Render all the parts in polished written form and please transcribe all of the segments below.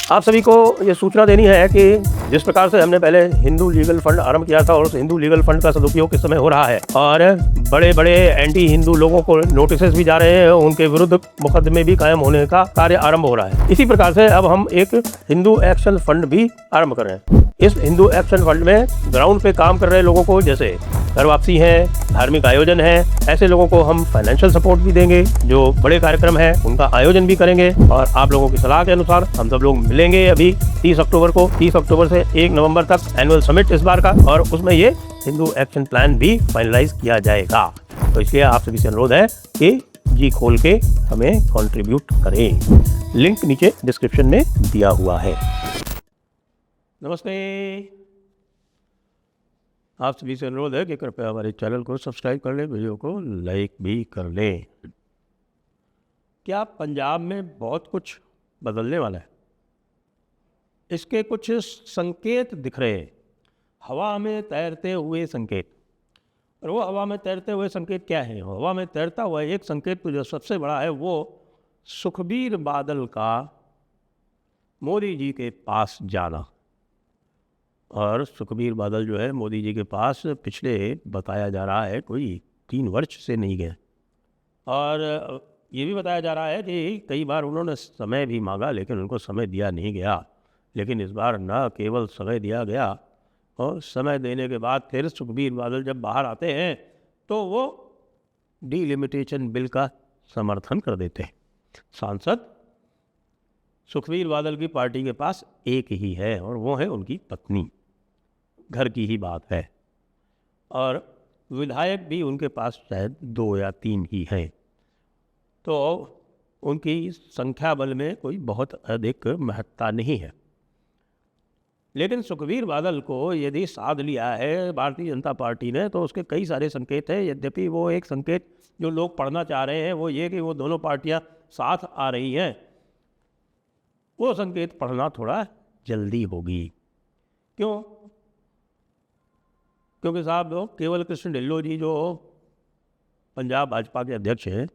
आप सभी को ये सूचना देनी है कि जिस प्रकार से हमने पहले हिंदू लीगल फंड आरंभ किया था और उस हिंदू लीगल फंड का सदुपयोग इस समय हो रहा है और बड़े बड़े एंटी हिंदू लोगों को नोटिसेस भी जा रहे हैं, उनके विरुद्ध मुकदमे भी कायम होने का कार्य आरंभ हो रहा है। इसी प्रकार से अब हम एक हिंदू एक्शन फंड भी आरंभ कर रहे हैं। इस हिंदू एक्शन फंड में ग्राउंड पे काम कर रहे लोगों को, जैसे घर वापसी है, धार्मिक आयोजन है, ऐसे लोगों को हम फाइनेंशियल सपोर्ट भी देंगे। जो बड़े कार्यक्रम है उनका आयोजन भी करेंगे और आप लोगों की सलाह के अनुसार हम सब लोग मिलेंगे अभी 30 अक्टूबर को। 30 अक्टूबर से 1 नवंबर तक एनुअल समिट इस बार का, और उसमें ये हिंदू एक्शन प्लान भी फाइनलाइज किया जाएगा। तो इसलिए आप सभी से अनुरोध है कि जी खोल के हमें कंट्रीब्यूट करें। लिंक नीचे डिस्क्रिप्शन में दिया हुआ है। नमस्ते। आप सभी से अनुरोध है कि कृपया हमारे चैनल को सब्सक्राइब कर लें, वीडियो को लाइक भी कर लें। क्या पंजाब में बहुत कुछ बदलने वाला है? इसके कुछ संकेत दिख रहे हैं, हवा में तैरते हुए संकेत। और वो हवा में तैरते हुए संकेत क्या है? हवा में तैरता हुआ एक संकेत तो जो सबसे बड़ा है वो सुखबीर बादल का मोदी जी के पास जाना। और सुखबीर बादल जो है मोदी जी के पास पिछले बताया जा रहा है कोई 3 वर्ष से नहीं गए, और ये भी बताया जा रहा है कि कई बार उन्होंने समय भी मांगा लेकिन उनको समय दिया नहीं गया। लेकिन इस बार न केवल समय दिया गया, और समय देने के बाद फिर सुखबीर बादल जब बाहर आते हैं तो वो डिलिमिटेशन बिल का समर्थन कर देते हैं। सांसद सुखबीर बादल की पार्टी के पास एक ही है और वो है उनकी पत्नी, घर की ही बात है। और विधायक भी उनके पास शायद 2 या 3 ही हैं। तो उनकी संख्या बल में कोई बहुत अधिक महत्ता नहीं है। लेकिन सुखबीर बादल को यदि साध लिया है भारतीय जनता पार्टी ने तो उसके कई सारे संकेत हैं। यद्यपि वो एक संकेत जो लोग पढ़ना चाह रहे हैं वो ये कि वो दोनों पार्टियां साथ आ रही हैं, वो संकेत पढ़ना थोड़ा जल्दी होगी। क्यों? क्योंकि साहब केवल कृष्ण ढिल्लों जी जो पंजाब भाजपा के अध्यक्ष हैं,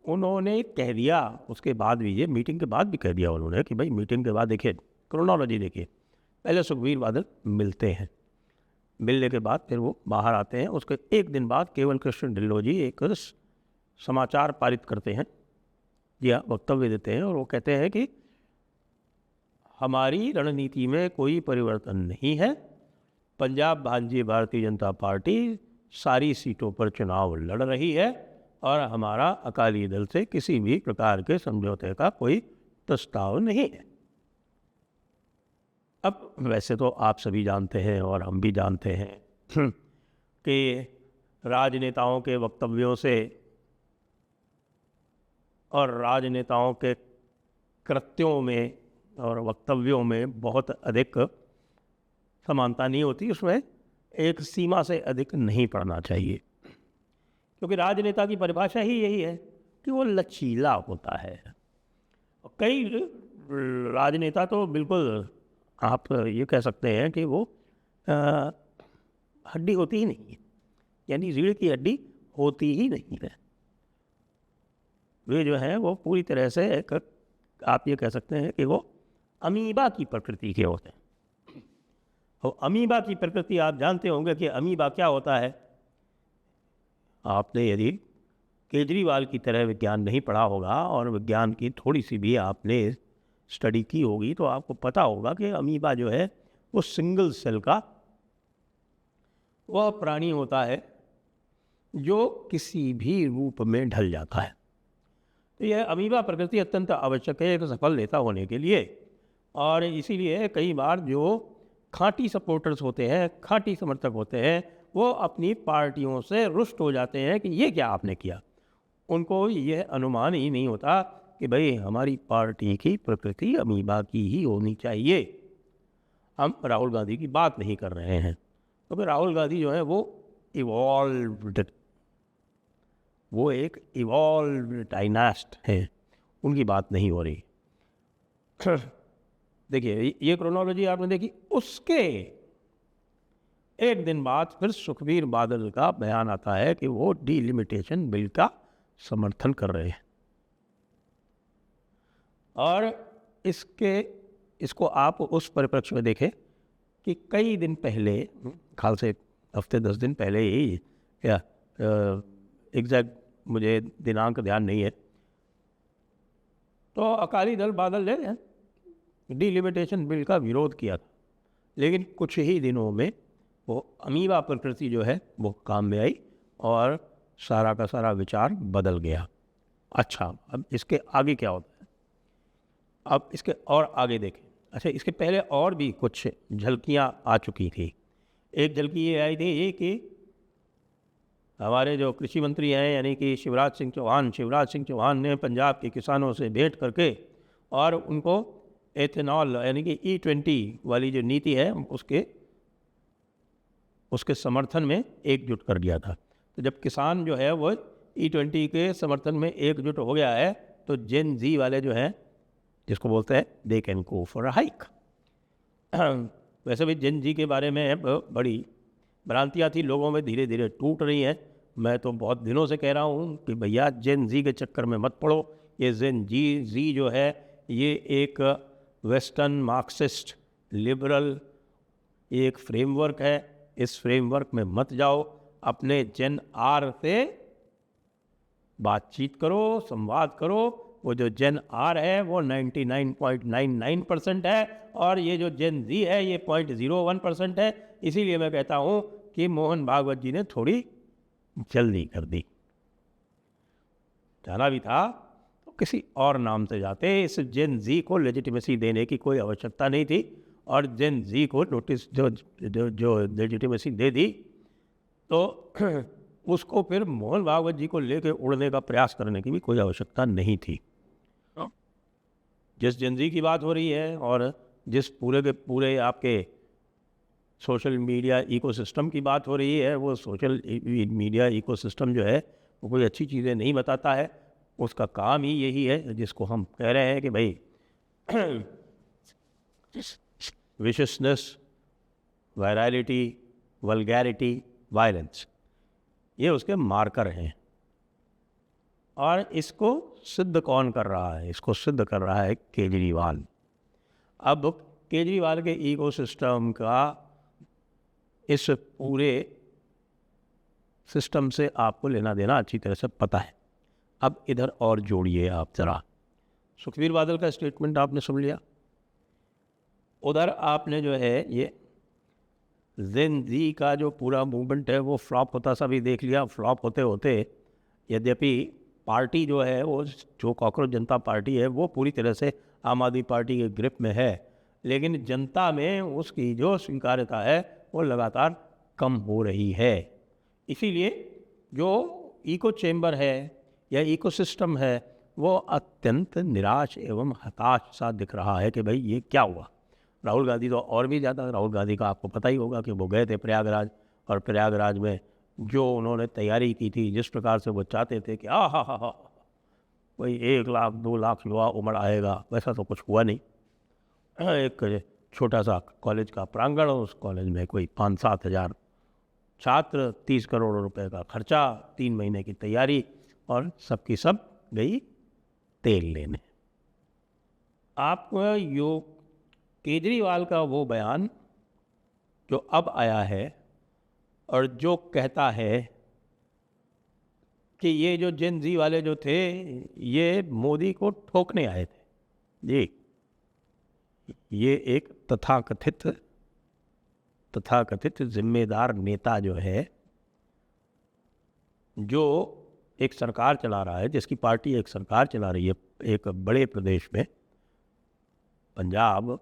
उन्होंने कह दिया, उसके बाद भी ये मीटिंग के बाद भी कह दिया उन्होंने कि भाई मीटिंग के बाद देखिए क्रोनोलॉजी देखिए, पहले सुखबीर बादल मिलते हैं, मिलने के बाद फिर वो बाहर आते हैं। उसके 1 दिन बाद केवल कृष्ण ढिल्लों जी एक समाचार पारित करते हैं, जी हाँ, वक्तव्य देते हैं, और वो कहते हैं कि हमारी रणनीति में कोई परिवर्तन नहीं है। पंजाब भारतीय जनता पार्टी सारी सीटों पर चुनाव लड़ रही है और हमारा अकाली दल से किसी भी प्रकार के समझौते का कोई प्रस्ताव नहीं है। अब वैसे तो आप सभी जानते हैं और हम भी जानते हैं कि राजनेताओं के वक्तव्यों से और राजनेताओं के कृत्यों में और वक्तव्यों में बहुत अधिक समानता नहीं होती, उसमें एक सीमा से अधिक नहीं पढ़ना चाहिए। क्योंकि राजनेता की परिभाषा ही यही है कि वो लचीला होता है। कई राजनेता तो बिल्कुल आप ये कह सकते हैं कि वो हड्डी होती ही नहीं है, यानी रीढ़ की हड्डी होती ही नहीं है। वे जो हैं वो पूरी तरह से एक आप ये कह सकते हैं कि वो अमीबा की प्रकृति के होते हैं। और अमीबा की प्रकृति आप जानते होंगे कि अमीबा क्या होता है। आपने यदि केजरीवाल की तरह विज्ञान नहीं पढ़ा होगा और विज्ञान की थोड़ी सी भी आपने स्टडी की होगी तो आपको पता होगा कि अमीबा जो है वो सिंगल सेल का वह प्राणी होता है जो किसी भी रूप में ढल जाता है। तो यह अमीबा प्रकृति अत्यंत आवश्यक है एक सफल नेता होने के लिए। और इसीलिए कई बार जो खांटी सपोर्टर्स होते हैं, खांटी समर्थक होते हैं, वो अपनी पार्टियों से रुष्ट हो जाते हैं कि ये क्या आपने किया। उनको यह अनुमान ही नहीं होता कि भाई हमारी पार्टी की प्रकृति अमीबा की ही होनी चाहिए। हम राहुल गांधी की बात नहीं कर रहे हैं, क्योंकि राहुल गांधी जो है वो इवॉल्व्ड, वो एक इवॉल्व्ड डायनास्ट है, उनकी बात नहीं हो रही। देखिए ये क्रोनोलॉजी आपने देखी, उसके 1 दिन बाद फिर सुखबीर बादल का बयान आता है कि वो डिलिमिटेशन बिल का समर्थन कर रहे हैं। और इसको आप उस परिप्रेक्ष्य में देखें कि कई दिन पहले, खाल से हफ्ते 10 दिन पहले ही, या एग्जैक्ट मुझे दिनांक ध्यान नहीं है, तो अकाली दल बादल ने डिलिमिटेशन बिल का विरोध किया था, लेकिन कुछ ही दिनों में वो अमीबा प्रकृति जो है वो काम में आई और सारा का सारा विचार बदल गया। अच्छा, अब इसके आगे क्या होता है, अब इसके और आगे देखें। अच्छा, इसके पहले और भी कुछ झलकियां आ चुकी थी। एक झलकी ये आई थी कि हमारे जो कृषि मंत्री हैं यानी कि शिवराज सिंह चौहान ने पंजाब के किसानों से भेंट करके और उनको एथेनॉल यानी कि E20 वाली जो नीति है उसके समर्थन में एकजुट कर दिया था। तो जब किसान जो है वो E20 के समर्थन में एकजुट हो गया है तो जेन जी वाले जो हैं, जिसको बोलते हैं they can go for a hike. वैसे भी जेन जी के बारे में बड़ी भ्रांतियाँ थी लोगों में, धीरे धीरे टूट रही हैं। मैं तो बहुत दिनों से कह रहा हूँ कि भैया जेन जी के चक्कर में मत पड़ो। ये जेन जी जो है ये एक वेस्टर्न मार्क्सिस्ट लिबरल एक फ्रेमवर्क है। इस फ्रेमवर्क में मत जाओ, अपने जेन आर से बातचीत करो, संवाद करो। वो जो जेन आर है वो 99.99% है और ये जो जेन जी है ये 0.01% है। इसीलिए मैं कहता हूँ कि मोहन भागवत जी ने थोड़ी जल्दी कर दी। जाना भी था तो किसी और नाम से जाते। इस जेन जी को लेजिटिमेसी देने की कोई आवश्यकता नहीं थी और जेन जी को नोटिस जो लेजिटिमेसी दे दी तो उसको फिर मोहन भागवत जी को लेकर उड़ने का प्रयास करने की भी कोई आवश्यकता नहीं थी। जिस जेन जी की बात हो रही है और जिस पूरे के पूरे आपके सोशल मीडिया इकोसिस्टम की बात हो रही है, वो सोशल मीडिया इकोसिस्टम जो है वो कोई अच्छी चीज़ें नहीं बताता है। उसका काम ही यही है जिसको हम कह रहे हैं कि भाई विशियसनेस, वायरलिटी, वल्गैरिटी, वायलेंस, ये उसके मार्कर हैं। और इसको सिद्ध कौन कर रहा है? इसको सिद्ध कर रहा है केजरीवाल। अब केजरीवाल के इकोसिस्टम का इस पूरे सिस्टम से आपको लेना देना अच्छी तरह से पता है। अब इधर और जोड़िए आप जरा। सुखबीर बादल का स्टेटमेंट आपने सुन लिया, उधर आपने जो है ये जेन जी का जो पूरा मूवमेंट है वो फ्लॉप होता सा भी देख लिया। फ्लॉप होते होते यद्यपि पार्टी जो है वो जो कॉकरोच जनता पार्टी है वो पूरी तरह से आम आदमी पार्टी के ग्रिप में है, लेकिन जनता में उसकी जो स्वीकार्यता है वो लगातार कम हो रही है। इसीलिए जो इको चेम्बर है या इकोसिस्टम है वो अत्यंत निराश एवं हताश सा दिख रहा है कि भाई ये क्या हुआ। राहुल गांधी तो और भी ज़्यादा, राहुल गांधी का आपको पता ही होगा कि वो गए थे प्रयागराज और प्रयागराज में जो उन्होंने तैयारी की थी, जिस प्रकार से वो चाहते थे कि हा कोई 1 लाख 2 लाख युवा उमड़ आएगा, वैसा तो कुछ हुआ नहीं। एक छोटा सा कॉलेज का प्रांगण, उस कॉलेज में कोई 5-7 हज़ार छात्र, 30 करोड़ रुपए का खर्चा, 3 महीने की तैयारी और सबकी सब गई तेल लेने। आप केजरीवाल का वो बयान जो अब आया है और जो कहता है कि ये जो जेन जी वाले जो थे ये मोदी को ठोकने आए थे, ये एक तथाकथित जिम्मेदार नेता जो है, जो एक सरकार चला रहा है, जिसकी पार्टी एक सरकार चला रही है एक बड़े प्रदेश में। पंजाब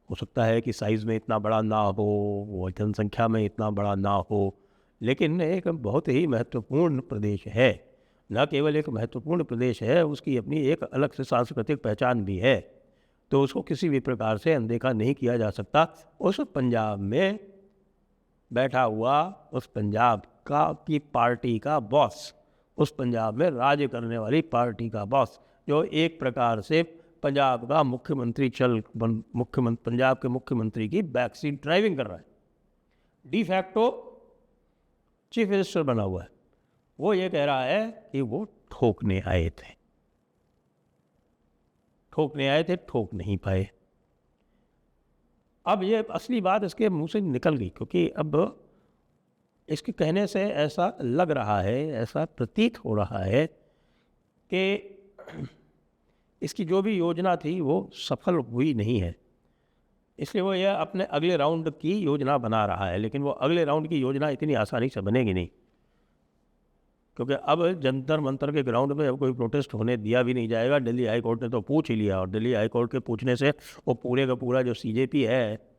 हो सकता है कि साइज़ में इतना बड़ा ना हो, वो जनसंख्या में इतना बड़ा ना हो, लेकिन एक बहुत ही महत्वपूर्ण प्रदेश है। न केवल एक महत्वपूर्ण प्रदेश है, उसकी अपनी एक अलग से सांस्कृतिक पहचान भी है, तो उसको किसी भी प्रकार से अनदेखा नहीं किया जा सकता। उस पंजाब में बैठा हुआ, उस पंजाब की पार्टी का बॉस, उस पंजाब में राज्य करने वाली पार्टी का बॉस, जो एक प्रकार से पंजाब का मुख्यमंत्री पंजाब के मुख्यमंत्री की बैक सीट ड्राइविंग कर रहा है, डी फैक्टो चीफ मिनिस्टर बना हुआ है, वो ये कह रहा है कि वो ठोकने आए थे। ठोकने आए थे, ठोक नहीं पाए। अब ये असली बात इसके मुंह से निकल गई, क्योंकि अब इसके कहने से ऐसा लग रहा है, ऐसा प्रतीत हो रहा है कि इसकी जो भी योजना थी वो सफल हुई नहीं है। इसलिए वो यह अपने अगले राउंड की योजना बना रहा है, लेकिन वो अगले राउंड की योजना इतनी आसानी से बनेगी नहीं, क्योंकि अब जंतर मंतर के ग्राउंड में अब कोई प्रोटेस्ट होने दिया भी नहीं जाएगा। दिल्ली हाई कोर्ट ने तो पूछ ही लिया, और दिल्ली हाई कोर्ट के पूछने से वो पूरे का पूरा जो सीजेपी है,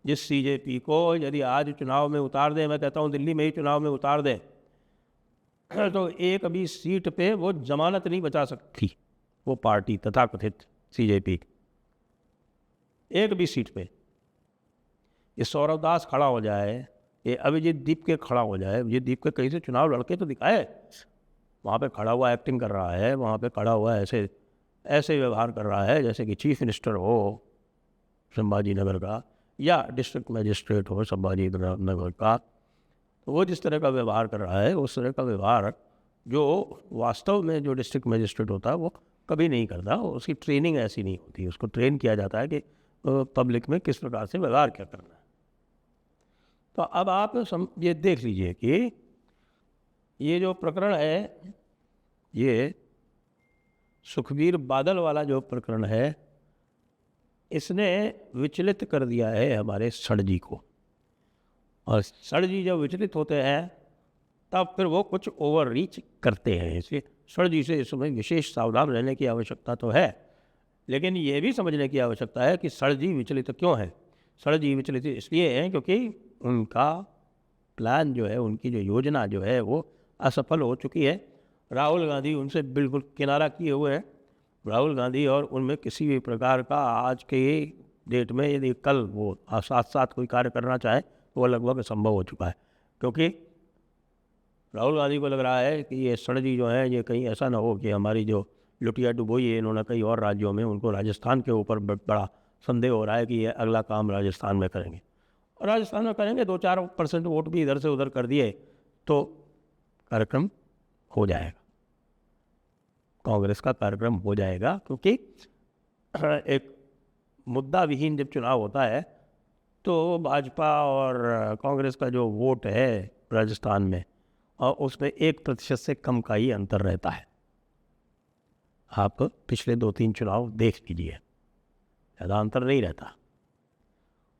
जिस सीजेपी को यदि आज चुनाव में उतार दें, मैं कहता हूँ दिल्ली में ही चुनाव में उतार दें, तो एक भी सीट पे वो जमानत नहीं बचा सकती वो पार्टी तथाकथित सीजेपी, एक भी सीट पे। ये सौरव दास खड़ा हो जाए, ये अभिजीत दीप के खड़ा हो जाए, अभिजीत दीप के कहीं से चुनाव लड़के तो दिखाए, वहाँ पे खड़ा हुआ एक्टिंग कर रहा है, वहाँ पे खड़ा हुआ ऐसे ऐसे व्यवहार कर रहा है जैसे कि चीफ मिनिस्टर हो संभाजी नगर का, या डिस्ट्रिक्ट मजिस्ट्रेट हो संभाजी नगर का। तो वो जिस तरह का व्यवहार कर रहा है, उस तरह का व्यवहार जो वास्तव में जो डिस्ट्रिक्ट मजिस्ट्रेट होता है वो कभी नहीं करता। उसकी ट्रेनिंग ऐसी नहीं होती, उसको ट्रेन किया जाता है कि पब्लिक में किस प्रकार से व्यवहार क्या करना है। तो अब आप ये देख लीजिए कि ये जो प्रकरण है, ये सुखबीर बादल वाला जो प्रकरण है, इसने विचलित कर दिया है हमारे सर जी को। और सर जी जब विचलित होते हैं तब फिर वो कुछ ओवर रीच करते हैं। इसलिए सर जी से इस समय विशेष सावधान रहने की आवश्यकता तो है, लेकिन ये भी समझने की आवश्यकता है कि सर जी विचलित क्यों हैं। सर जी विचलित इसलिए हैं क्योंकि उनका प्लान जो है, उनकी जो योजना जो है वो असफल हो चुकी है। राहुल गांधी उनसे बिल्कुल किनारा किए हुए हैं। राहुल गांधी और उनमें किसी भी प्रकार का आज के डेट में यदि कल वो साथ साथ कोई कार्य करना चाहे तो वो लगभग असंभव हो चुका है, क्योंकि राहुल गांधी को लग रहा है कि ये सर जी जो है, ये कहीं ऐसा ना हो कि हमारी जो लुटिया डुबोई है इन्होंने कई और राज्यों में, उनको राजस्थान के ऊपर बड़ा संदेह हो रहा है कि ये अगला काम राजस्थान में करेंगे। और राजस्थान में करेंगे, 2-4% वोट भी इधर से उधर कर दिए तो कार्यक्रम हो जाएगा, कांग्रेस का कार्यक्रम हो जाएगा। क्योंकि एक मुद्दा विहीन जब चुनाव होता है तो भाजपा और कांग्रेस का जो वोट है राजस्थान में, और उसमें 1% से कम का ही अंतर रहता है। आप पिछले 2-3 चुनाव देख लीजिए, ज़्यादा अंतर नहीं रहता।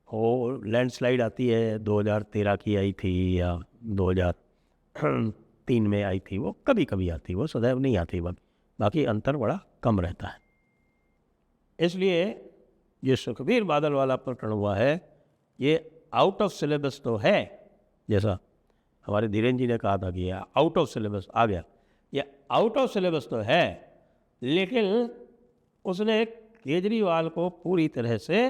और लैंडस्लाइड आती है, 2013 की आई थी या 2003 में आई थी, वो कभी कभी आती, वो सदैव नहीं आती, बाकी अंतर बड़ा कम रहता है। इसलिए ये सुखबीर बादल वाला प्रकरण हुआ है, ये आउट ऑफ सिलेबस तो है, जैसा हमारे धीरेन्द्र जी ने कहा था कि आउट ऑफ सिलेबस आ गया, ये आउट ऑफ सिलेबस तो है, लेकिन उसने केजरीवाल को पूरी तरह से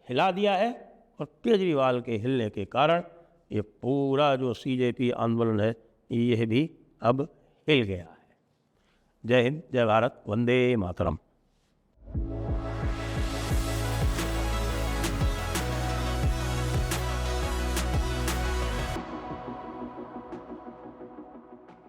हिला दिया है। और केजरीवाल के हिलने के कारण ये पूरा जो सीजेपी आंदोलन है यह भी अब हिल गया है। जय हिंद, जय भारत, वंदे मातरम।